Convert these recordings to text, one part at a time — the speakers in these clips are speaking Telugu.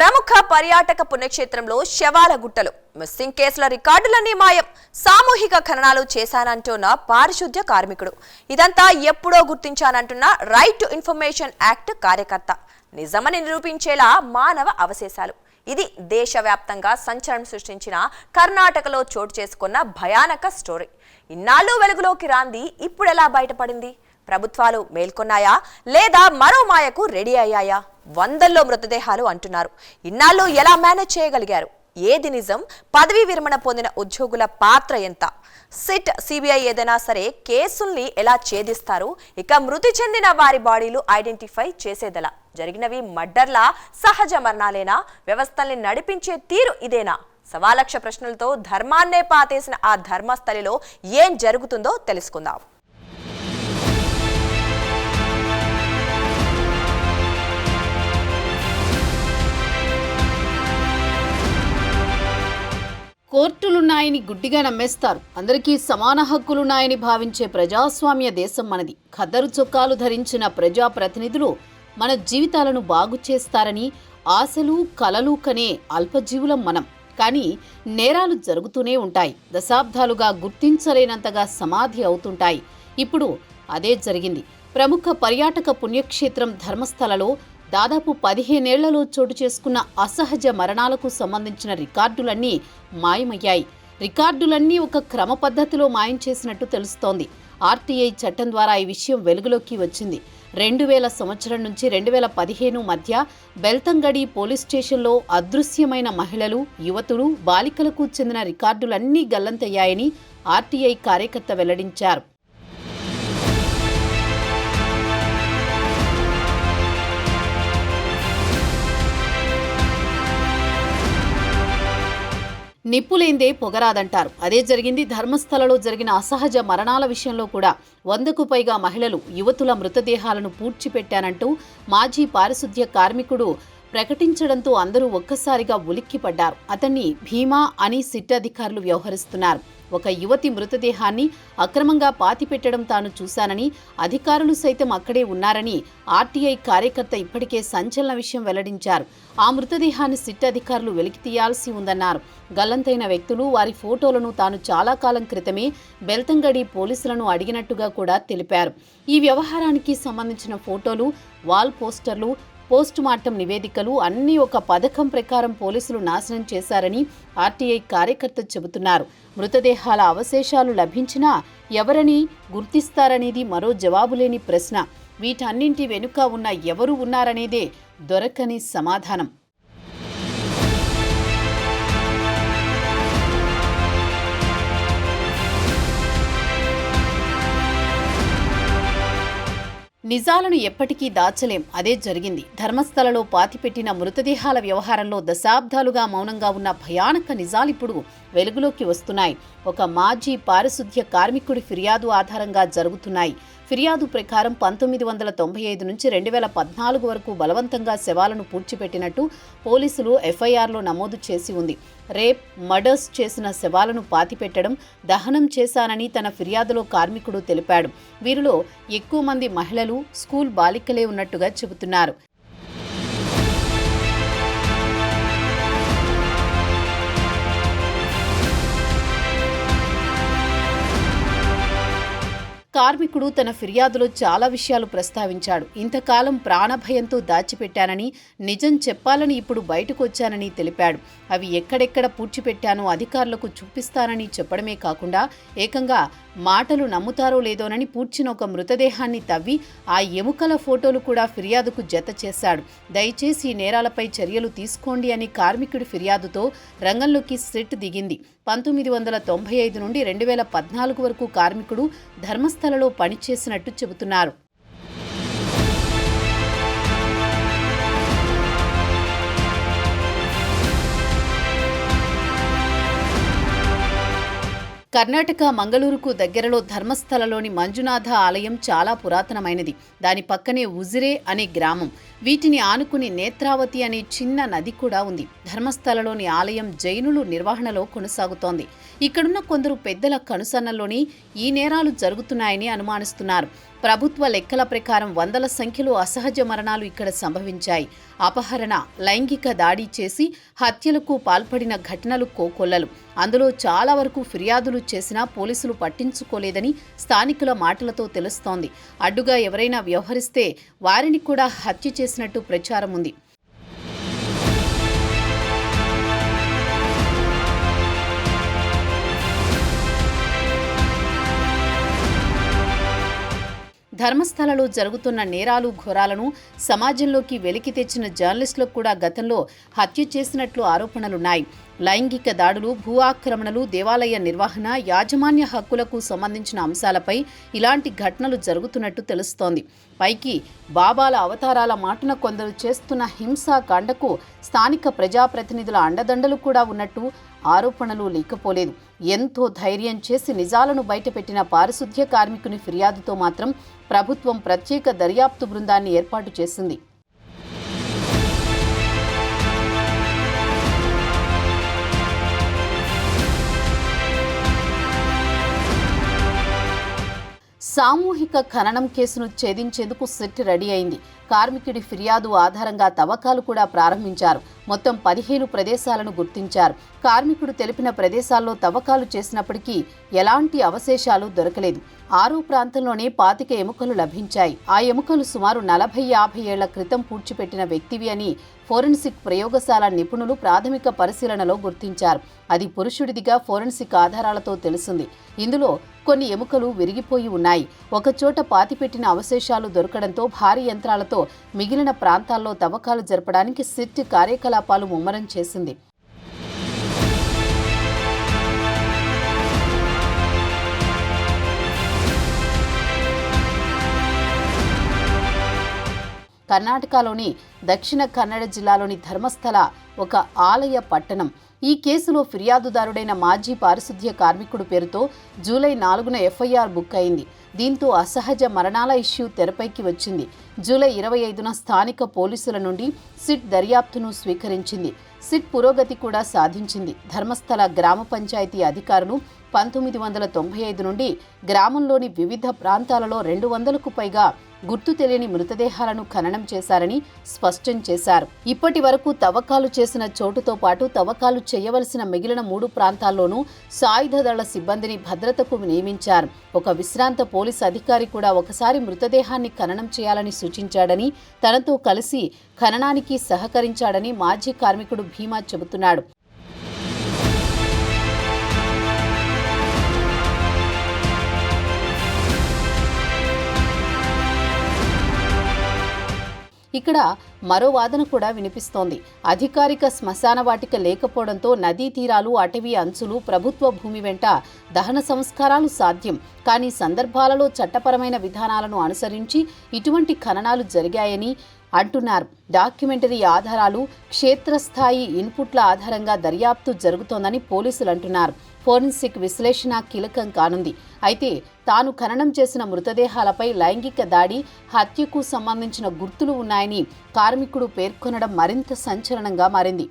ప్రముఖ పర్యాటక పుణ్యక్షేత్రంలో శవాల గుట్టలు, మిస్సింగ్ కేసుల రికార్డులన్నీ మాయం, సామూహిక ఖననాలు చేశానంటున్న పారిశుద్ధ్య కార్మికుడు. ఇదంతా ఎప్పుడో గుర్తించానంటున్న రైట్ టు ఇన్ఫర్మేషన్ యాక్ట్ కార్యకర్త. నిజమని నిరూపించేలా మానవ అవశేషాలు. ఇది దేశవ్యాప్తంగా సంచలనం సృష్టించిన కర్ణాటకలో చోటు చేసుకున్న భయానక స్టోరీ. ఇన్నాళ్ళు వెలుగులోకి రాంది ఇప్పుడెలా బయటపడింది? ప్రభుత్వాలు మేల్కొన్నాయా లేదా మరో మాయకు రెడీ అయ్యాయా? వందల్లో మృతదేహాలు అంటున్నారు. ఇన్నాళ్ళు ఎలా మేనేజ్ చేయగలిగారు? ఏది నిజం? పదవీ విరమణ పొందిన ఉద్యోగుల పాత్ర ఎంత? సిట్, సిబిఐ ఏదైనా సరే కేసుల్ని ఎలా ఛేదిస్తారు? ఇక మృతి చెందిన వారి బాడీలు ఐడెంటిఫై చేసేదలా? జరిగినవి మర్డర్లా, సహజ మరణాలేనా? వ్యవస్థల్ని నడిపించే తీరు ఇదేనా? సవాలక్ష ప్రశ్నలతో ధర్మాన్నే పాతేసిన ఆ ధర్మస్థలిలో ఏం జరుగుతుందో తెలుసుకుందాం. కోర్టులున్నాయని గుడ్డిగా నమ్మేస్తారు. అందరికీ సమాన హక్కులున్నాయని భావించే ప్రజాస్వామ్య దేశం మనది. ఖద్దరు చొక్కాలు ధరించిన ప్రజాప్రతినిధులు మన జీవితాలను బాగు చేస్తారని ఆశలు కలలు కనే అల్పజీవులం మనం. కానీ నేరాలు జరుగుతూనే ఉంటాయి. దశాబ్దాలుగా గుర్తించలేనంతగా సమాధి అవుతుంటాయి. ఇప్పుడు అదే జరిగింది. ప్రముఖ పర్యాటక పుణ్యక్షేత్రం ధర్మస్థలలో దాదాపు 15 ఏళ్లలో చోటు చేసుకున్న అసహజ మరణాలకు సంబంధించిన రికార్డులన్నీ మాయమయ్యాయి. రికార్డులన్నీ ఒక క్రమ పద్ధతిలో మాయం చేసినట్టు తెలుస్తోంది. ఆర్టీఐ చట్టం ద్వారా ఈ విషయం వెలుగులోకి వచ్చింది. 2000 సంవత్సరం నుంచి 2015 మధ్య బెల్తంగడి పోలీస్ స్టేషన్లో అదృశ్యమైన మహిళలు, యువతులు, బాలికలకు చెందిన రికార్డులన్నీ గల్లంతయ్యాయని ఆర్టీఐ కార్యకర్త వెల్లడించారు. నిప్పులేందే పొగరాదంటారు. అదే జరిగింది ధర్మస్థలలో జరిగిన అసహజ మరణాల విషయంలో కూడా. 100కు పైగా మహిళలు, యువతుల మృతదేహాలను పూడ్చిపెట్టానంటూ మాజీ పారిశుద్ధ్య కార్మికుడు ప్రకటించడంతో అందరూ ఒక్కసారిగా ఉలిక్కిపడ్డారు. అతన్ని భీమా అని సిట్ అధికారులు వ్యవహరిస్తున్నారు. ఒక యువతి మృతదేహాన్ని అక్రమంగా పాతిపెట్టడం తాను చూశానని, అధికారులు సైతం అక్కడే ఉన్నారని ఆర్టీఐ కార్యకర్త ఇప్పటికే సంచలన విషయం వెల్లడించారు. ఆ మృతదేహాన్ని సిట్ అధికారులు వెలికితీయాల్సి ఉందన్నారు. గల్లంతైన వ్యక్తులు, వారి ఫోటోలను తాను చాలా కాలం క్రితమే బెల్తంగడి పోలీసులను అడిగినట్టుగా కూడా తెలిపారు. ఈ వ్యవహారానికి సంబంధించిన ఫోటోలు, వాల్ పోస్టర్లు, పోస్టుమార్టం నివేదికలు అన్నీ ఒక పథకం ప్రకారం పోలీసులు నాశనం చేశారని ఆర్టీఐ కార్యకర్త చెబుతున్నారు. మృతదేహాల అవశేషాలు లభించినా ఎవరని గుర్తిస్తారనేది మరో జవాబులేని ప్రశ్న. వీటన్నింటి వెనుక ఉన్న ఎవరు ఉన్నారనేదే దొరకని సమాధానం. నిజాలను ఎప్పటికీ దాచలేం. అదే జరిగింది. ధర్మస్థలలో పాతిపెట్టిన మృతదేహాల వ్యవహారంలో దశాబ్దాలుగా మౌనంగా ఉన్న భయానక నిజాలిప్పుడు వెలుగులోకి వస్తున్నాయి. ఒక మాజీ పారిశుద్ధ్య కార్మికుడి ఫిర్యాదు ఆధారంగా జరుగుతున్నాయి. ఫిర్యాదు ప్రకారం 1995 నుంచి 2014 వరకు బలవంతంగా శవాలను పూడ్చిపెట్టినట్టు పోలీసులు ఎఫ్ఐఆర్లో నమోదు చేసి ఉంది. రేప్, మర్డర్స్ చేసిన శవాలను పాతిపెట్టడం, దహనం చేశానని తన ఫిర్యాదులో కార్మికుడు తెలిపాడు. వీరిలో ఎక్కువ మంది మహిళలు, స్కూల్ బాలికలే ఉన్నట్టుగా చెబుతున్నారు. కార్మికుడు తన ఫిర్యాదులో చాలా విషయాలు ప్రస్తావించాడు. ఇంతకాలం ప్రాణభయంతో దాచిపెట్టానని, నిజం చెప్పాలని ఇప్పుడు బయటకు వచ్చానని తెలిపాడు. అవి ఎక్కడెక్కడ పూడ్చిపెట్టానో అధికారులకు చూపిస్తానని చెప్పడమే కాకుండా ఏకంగా మాటలు నమ్ముతారో లేదోనని పూడ్చిన ఒక మృతదేహాన్ని తవ్వి ఆ ఎముకల ఫోటోలు కూడా ఫిర్యాదుకు జత చేశాడు. దయచేసి ఈ నేరాలపై చర్యలు తీసుకోండి అని కార్మికుడి ఫిర్యాదుతో రంగంలోకి సిట్ దిగింది. 1995 నుండి 2014 వరకు కార్మికుడు ధర్మస్థలలో పనిచేసినట్టు చెబుతున్నారు. కర్ణాటక మంగళూరుకు దగ్గరలో ధర్మస్థలలోని మంజునాథ ఆలయం చాలా పురాతనమైనది. దాని పక్కనే ఉజిరే అనే గ్రామం. వీటిని ఆనుకుని నేత్రావతి అనే చిన్న నది కూడా ఉంది. ధర్మస్థలలోని ఆలయం జైనులు నిర్వహణలో కొనసాగుతోంది. ఇక్కడున్న కొందరు పెద్దల కనుసన్నల్లోని ఈ నేరాలు జరుగుతున్నాయని అనుమానిస్తున్నారు. ప్రభుత్వ లెక్కల ప్రకారం వందల సంఖ్యలో అసహజ మరణాలు ఇక్కడ సంభవించాయి. అపహరణ, లైంగిక దాడి చేసి హత్యలకు పాల్పడిన ఘటనలు కోకొల్లలు. అందులో చాలా వరకు ఫిర్యాదులు చేసినా పోలీసులు పట్టించుకోలేదని స్థానికుల మాటలతో తెలుస్తోంది. అడ్డుగా ఎవరైనా వ్యవహరిస్తే వారిని కూడా హత్య చేసినట్టు ప్రచారం ఉంది. ధర్మస్థలలో జరుగుతున్న నేరాలు ఘోరాలను సమాజంలోకి వెలికి తెచ్చిన జర్నలిస్టులకు కూడా గతంలో హత్య చేసినట్లు ఆరోపణలున్నాయి. లైంగిక దాడులు, భూ ఆక్రమణలు, దేవాలయ నిర్వహణ, యాజమాన్య హక్కులకు సంబంధించిన అంశాలపై ఇలాంటి ఘటనలు జరుగుతున్నట్టు తెలుస్తోంది. పైకి బాబాల అవతారాల మాటున కొందరు చేస్తున్న హింసాకాండకు స్థానిక ప్రజాప్రతినిధుల అండదండలు కూడా ఉన్నట్టు ఆరోపణలు లేకపోలేదు. ఎంతో ధైర్యం చేసి నిజాలను బయటపెట్టిన పారిశుద్ధ్య కార్మికుని ఫిర్యాదుతో మాత్రం ప్రభుత్వం ప్రత్యేక దర్యాప్తు బృందాన్ని ఏర్పాటు చేసింది. సామూహిక ఖననం కేసును ఛేదించేందుకు సిట్ రెడీ అయింది. కార్మికుడి ఫిర్యాదు ఆధారంగా తవ్వకాలు కూడా ప్రారంభించారు. మొత్తం 15 ప్రదేశాలను గుర్తించారు. కార్మికుడు తెలిపిన ప్రదేశాల్లో తవ్వకాలు చేసినప్పటికీ ఎలాంటి అవశేషాలు దొరకలేదు. 6 ప్రాంతంలోనే 25 ఎముకలు లభించాయి. ఆ ఎముకలు సుమారు 40-50 ఏళ్ల క్రితం పూడ్చిపెట్టిన వ్యక్తివి అని ఫోరెన్సిక్ ప్రయోగశాల నిపుణులు ప్రాథమిక పరిశీలనలో గుర్తించారు. అది పురుషుడిదిగా ఫోరెన్సిక్ ఆధారాలతో తెలిసింది. ఇందులో కొన్ని ఎముకలు విరిగిపోయి ఉన్నాయి. ఒకచోట పాతిపెట్టిన అవశేషాలు దొరకడంతో భారీ యంత్రాలతో మిగిలిన ప్రాంతాల్లో తవ్వకాలు జరపడానికి సిట్ కార్యకలాపాలు ముమ్మరం చేసింది. కర్ణాటకలోని దక్షిణ కన్నడ జిల్లాలోని ధర్మస్థల ఒక ఆలయ పట్టణం. ఈ కేసులో ఫిర్యాదుదారుడైన మాజీ పారిశుద్ధ్య కార్మికుడు పేరుతో జూలై 4న ఎఫ్ఐఆర్ బుక్ అయింది. దీంతో అసహజ మరణాల ఇష్యూ తెరపైకి వచ్చింది. జూలై 25న స్థానిక పోలీసుల నుండి సిట్ దర్యాప్తును స్వీకరించింది. సిట్ పురోగతి కూడా సాధించింది. ధర్మస్థల గ్రామ పంచాయతీ అధికారులు 1995 నుండి గ్రామంలోని వివిధ ప్రాంతాలలో 200కు పైగా గుర్తు తెలియని మృతదేహాలను ఖననం చేశారని స్పష్టం చేశారు. ఇప్పటి వరకు తవ్వకాలు చేసిన చోటుతో పాటు తవ్వకాలు చేయవలసిన మిగిలిన 3 ప్రాంతాల్లోనూ సాయుధ దళ సిబ్బందిని భద్రతకు నియమించారు. ఒక విశ్రాంత పోలీస్ అధికారి కూడా ఒకసారి మృతదేహాన్ని ఖననం చేయాలని సూచించాడని, తనతో కలిసి ఖననానికి సహకరించాడని మాజీ కార్మికుడు భీమా చెబుతున్నాడు. ఇక్కడ మరో వాదన కూడా వినిపిస్తోంది. అధికారిక శ్మశాన వాటిక లేకపోవడంతో నదీ తీరాలు, అటవీ అంచులు, ప్రభుత్వ భూమి వెంట దహన సంస్కారాలు సాధ్యం. కానీ సందర్భాలలో చట్టపరమైన విధానాలను అనుసరించి ఇటువంటి ఖననాలు జరిగాయని అంటున్నారు. డాక్యుమెంటరీ ఆధారాలు, క్షేత్రస్థాయి ఇన్పుట్ల ఆధారంగా దర్యాప్తు జరుగుతోందని పోలీసులు అంటున్నారు. ఫోరెన్సిక్ విశ్లేషణ కీలకం కానుంది. అయితే తాను ఖననం చేసిన మృతదేహాలపై లైంగిక దాడి, హత్యకు సంబంధించిన గుర్తులు ఉన్నాయని కార్మికుడు పేర్కొనడం మరింత సంచలనంగా మారింది.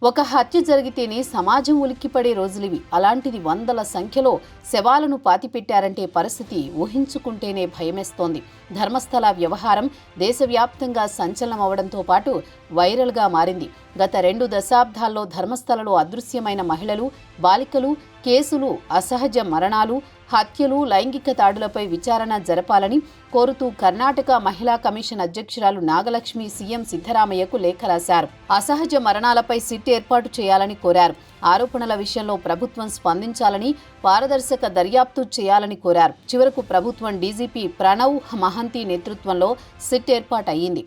ఒక హత్య జరిగితేనే సమాజం ఉలిక్కిపడే రోజులివి. అలాంటిది వందల సంఖ్యలో శవాలను పాతిపెట్టారంటే పరిస్థితి ఊహించుకుంటేనే భయమేస్తోంది. ధర్మస్థల వ్యవహారం దేశవ్యాప్తంగా సంచలనం అవడంతో పాటు వైరల్గా మారింది. గత 2 దశాబ్దాల్లో ధర్మస్థలలో అదృశ్యమైన మహిళలు, బాలికలు, కేసులు, అసహజ మరణాలు, హత్యలు, లైంగిక దాడులపై విచారణ జరపాలని కోరుతూ కర్ణాటక మహిళా కమిషన్ అధ్యక్షురాలు నాగలక్ష్మి సీఎం సిద్ధరామయ్యకు లేఖ రాశారు. అసహజ మరణాలపై సిట్ ఏర్పాటు చేయాలని కోరారు. ఆరోపణల విషయంలో ప్రభుత్వం స్పందించాలని, పారదర్శక దర్యాప్తు చేయాలని కోరారు. చివరకు ప్రభుత్వం డీజీపీ ప్రణవ్ మహంతి నేతృత్వంలో సిట్ ఏర్పాటు అయ్యింది.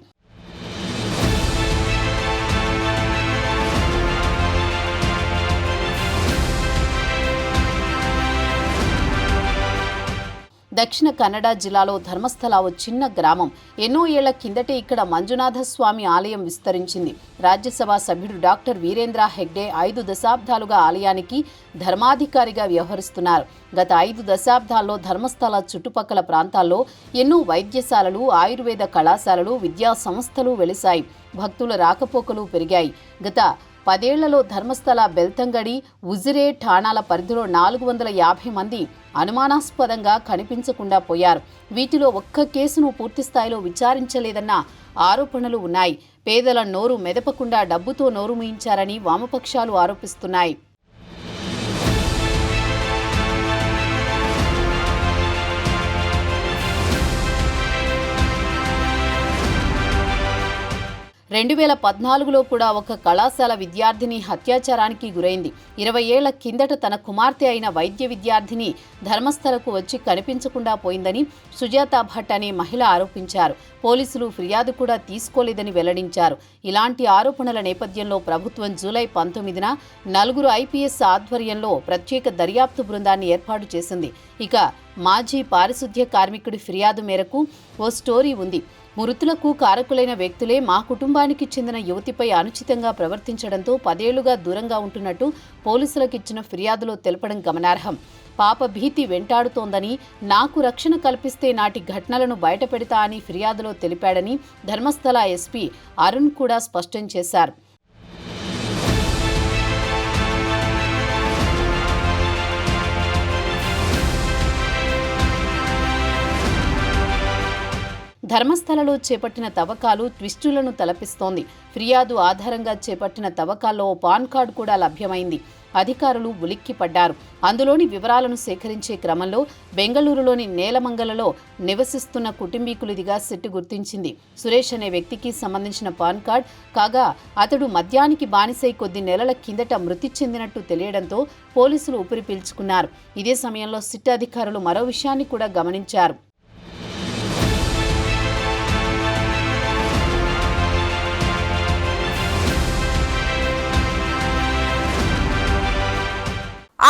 దక్షిణ కన్నడ జిల్లాలో ధర్మస్థల ఓ చిన్న గ్రామం. ఎన్నో ఏళ్ల కిందటే ఇక్కడ మంజునాథ స్వామి ఆలయం విస్తరించింది. రాజ్యసభ సభ్యుడు డాక్టర్ వీరేంద్ర హెగ్డే 5 దశాబ్దాలుగా ఆలయానికి ధర్మాధికారిగా వ్యవహరిస్తున్నారు. గత 5 దశాబ్దాల్లో ధర్మస్థల చుట్టుపక్కల ప్రాంతాల్లో ఎన్నో వైద్యశాలలు, ఆయుర్వేద కళాశాలలు, విద్యా సంస్థలు వెలిశాయి. భక్తుల రాకపోకలు పెరిగాయి. గత 10 ఏళ్లలో ధర్మస్థల, బెల్తంగడి, ఉజిరే ఠాణాల పరిధిలో 450 మంది అనుమానాస్పదంగా కనిపించకుండా పోయారు. వీటిలో ఒక్క కేసును పూర్తిస్థాయిలో విచారించలేదన్న ఆరోపణలు ఉన్నాయి. పేదల నోరు మెదపకుండా డబ్బుతో నోరు మూయించారని వామపక్షాలు ఆరోపిస్తున్నాయి. రెండు 2014లో కూడా ఒక కళాశాల విద్యార్థిని హత్యాచారానికి గురైంది. 20 ఏళ్ల కిందట తన కుమార్తె అయిన వైద్య విద్యార్థిని ధర్మస్థలకు వచ్చి కనిపించకుండా పోయిందని సుజాత భట్ అనే మహిళ ఆరోపించారు. పోలీసులు ఫిర్యాదు కూడా తీసుకోలేదని వెల్లడించారు. ఇలాంటి ఆరోపణల నేపథ్యంలో ప్రభుత్వం జూలై 19న 4 IPS ఆధ్వర్యంలో ప్రత్యేక దర్యాప్తు బృందాన్ని ఏర్పాటు చేసింది. ఇక మాజీ పారిశుద్ధ్య కార్మికుడి ఫిర్యాదు మేరకు ఓ స్టోరీ ఉంది. మృతులకు కారకులైన వ్యక్తులే మా కుటుంబానికి చెందిన యువతిపై అనుచితంగా ప్రవర్తించడంతో 10 ఏళ్లుగా దూరంగా ఉంటున్నట్టు పోలీసులకు ఇచ్చిన ఫిర్యాదులో తెలపడం గమనార్హం. పాప భీతి వెంటాడుతోందని, నాకు రక్షణ కల్పిస్తే నాటి ఘటనలను బయటపెడతా అని ఫిర్యాదులో తెలిపాడని ధర్మస్థల SP అరుణ్ కూడా స్పష్టం చేశారు. ధర్మస్థలలో చేపట్టిన తవ్వకాలు ట్విస్టులను తలపిస్తోంది. ఫిర్యాదు ఆధారంగా చేపట్టిన తవ్వకాల్లో పాన్ కార్డు కూడా లభ్యమైంది. అధికారులు ఉలిక్కిపడ్డారు. అందులోని వివరాలను సేకరించే క్రమంలో బెంగళూరులోని నేలమంగలలో నివసిస్తున్న కుటుంబీకులిదిగా సిట్ గుర్తించింది. సురేష్ అనే వ్యక్తికి సంబంధించిన పాన్ కార్డ్ కాగా అతడు మద్యానికి బానిసై కొద్ది నెలల కిందట మృతి చెందినట్టు తెలియడంతో పోలీసులు ఊపిరి పీల్చుకున్నారు. ఇదే సమయంలో సిట్ అధికారులు మరో విషయాన్ని కూడా గమనించారు.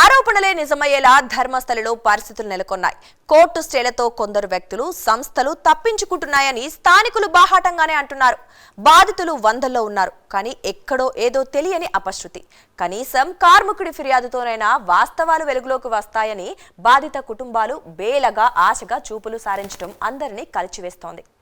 ఆరోపణలే నిజమయ్యేలా ధర్మస్థలలో పరిస్థితులు నెలకొన్నాయి. కోర్టు స్టేలతో కొందరు వ్యక్తులు, సంస్థలు తప్పించుకుంటున్నాయని స్థానికులు బాహాటంగానే అంటున్నారు. బాధితులు 100లో ఉన్నారు. కానీ ఎక్కడో ఏదో తెలియని అపశృతి. కనీసం కార్మికుడి ఫిర్యాదుతోనైనా వాస్తవాలు వెలుగులోకి వస్తాయని బాధిత కుటుంబాలు బేలగా ఆశగా చూపులు సారించడం అందరినీ కలిచివేస్తోంది.